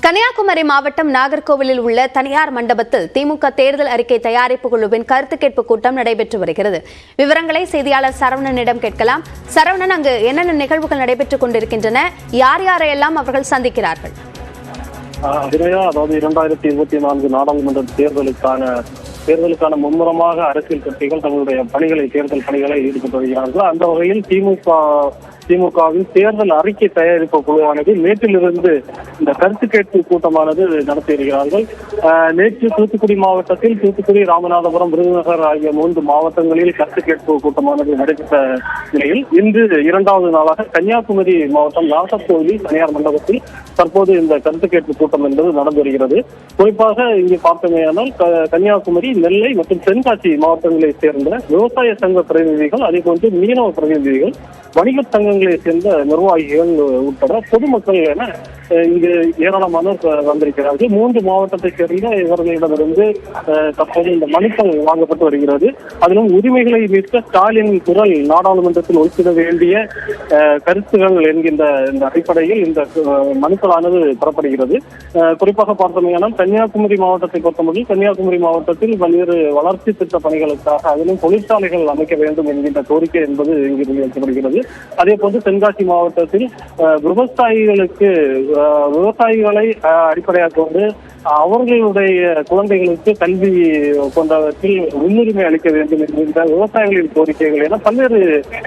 கன்னியாகுமரி மாவட்டம் நாகர்கோவிலில் உள்ள தனியார் மண்டபத்தில் திமுக தேர்தல் அறிக்கை தயாரிப்பு குழுவின் கருத்து கேட்பு கூட்டம் நடைபெற்று வருகிறது. விவரங்களை செய்தியாளர் சரவணனிடம் கேட்கலாம். சரவணன், அங்கு என்னென்ன நிகழ்வுகள் நடைபெற்றுக் கொண்டிருக்கின்றன? யார் யாரையெல்லாம் அவர்கள் சந்திக்கிறார்கள்? அதாவது 2024 நாடாளுமன்ற தேர்தலுக்கான மும்முரமாக அரசியல் கட்சிகள் தங்களுடைய தேர்தல் பணிகளை ஈடுபட்டு வருகிறார்கள். அந்த வகையில் திமுகவின் தேர்தல் அறிக்கை தயாரிப்பு குழுவானது நேற்றிலிருந்து இந்த கருத்து கேட்பு கூட்டமானது நடத்தி வருகிறார்கள். நேற்று தூத்துக்குடி மாவட்டத்தில் தூத்துக்குடி, ராமநாதபுரம், விருதுநகர் ஆகிய 3 மாவட்டங்களில் கருத்து கேட்பு கூட்டமானது நடைபெற்ற நிலையில் இன்று 2வது நாளாக கன்னியாகுமரி மாவட்டம் நாகர்கோவிலில் தனியார் மண்டபத்தில் தற்போது இந்த கருத்து கேட்பு கூட்டம் என்பது நடந்து வருகிறது. குறிப்பாக இங்கு பார்த்தமையானால் கன்னியாகுமரி, நெல்லை மற்றும் தென்காசி மாவட்டங்களைச் சேர்ந்த விவசாய சங்க பிரதிநிதிகள், அதே போன்று மீனவ பிரதிநிதிகள், வணிகச் சங்கங்களை சேர்ந்த நிர்வாகிகள் உட்பட பொதுமக்கள் என இங்கு ஏராளமானோர் வந்திருக்கிறார்கள். 3 மாவட்டத்தை சேர்ந்த இவர்களிடமிருந்து தற்போது இந்த மனுக்கள் வாங்கப்பட்டு வருகிறது. அதிலும் உரிமைகளை மீட்க ஸ்டாலின் குரல் நாடாளுமன்றத்தில் ஒழித்திட வேண்டிய கருத்துகள் என்கின்ற இந்த அடிப்படையில் இந்த மனுக்களானது பெறப்படுகிறது. குறிப்பாக பார்த்தோமேயானால் கன்னியாகுமரி மாவட்டத்தை பொறுத்தமட்டில் கன்னியாகுமரி மாவட்டத்தில் பல்வேறு வளர்ச்சி திட்ட பணிகளுக்காக அதிலும் தொழிற்சாலைகள் அமைக்க வேண்டும் என்கின்ற கோரிக்கை என்பது இங்கு முன்வைக்கப்படுகிறது. அதே போன்று தென்காசி மாவட்டத்தில் விவசாயிகளை அடிப்படையாக கொண்டு அவர்களுடைய குழந்தைகளுக்கு கல்வி போன்றவற்றில் முன்னுரிமை அளிக்க வேண்டும் என்கின்ற விவசாயிகளின் கோரிக்கைகள் என பல்வேறு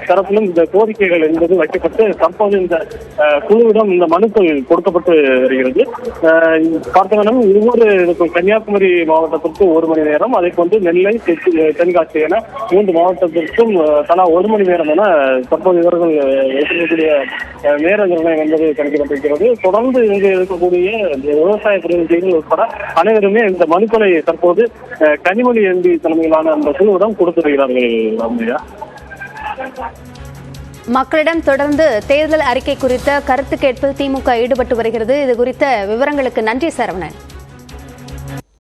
தரப்பிலும் இந்த கோரிக்கைகள் என்பது வைக்கப்பட்டு தற்போது இந்த குழுவிடம் இந்த மனுக்கள் கொடுக்கப்பட்டு வருகிறது. பார்த்தோம் ஒவ்வொரு கன்னியாகுமரி மாவட்டத்திற்கு 1 மணி நேரம், அதே போன்று நெல்லை, தென்காசி என 3 மாவட்டத்திற்கும் தலா 1 மணி நேரம் என தற்போது இவர்கள் இருக்கக்கூடிய நேர நிர்ணயம் என்பது கணிக்கப்பட்டிருக்கிறது. தொடர்ந்து இங்கு இருக்கக்கூடிய விவசாய பிரதிநிதிகள் உட்பட அனைவருமே இந்த மனுக்களை தற்போது கனிமொழி எம்பி தலைமையிலான அந்த குழுவிடம் கொடுத்து வருகிறார்கள். மக்களிடம் தொடர்ந்து தேர்தல் அறிக்கை குறித்த கருத்து கேட்பில் திமுக ஈடுபட்டு வருகிறது. இது குறித்த விவரங்களுக்கு நன்றி சரவணன்.